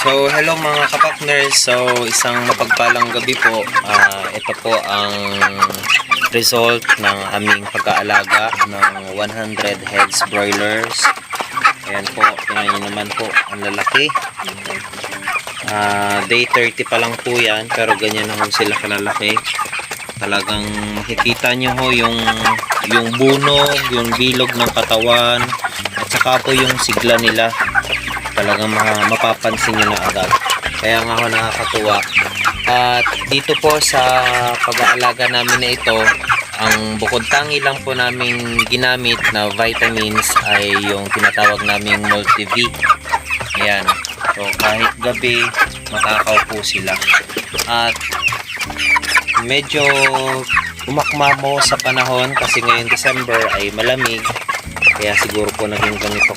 So hello mga kapakners. So isang mapagpalang gabi po. Ito po ang result ng aming pag-aalaga ng 100 heads broilers. Ayan po, tingnan nyo naman po, ang lalaki. Day 30 pa lang po yan, pero ganyan na ho sila kalalaki. Talagang makikita nyo ho yung bunog, yung bilog ng katawan, at saka po yung sigla nila. Talagang mapapansin nyo na agad. Kaya nga ho nakakatuwa. At dito po sa pag-aalaga namin na ito, ang bukod tangi lang po namin ginamit na vitamins ay yung tinatawag naming multi-V. Ayan. So kahit gabi, matakaw po sila. At medyo umakmamo sa panahon kasi ngayong December ay malamig. Kaya siguro po naging ganito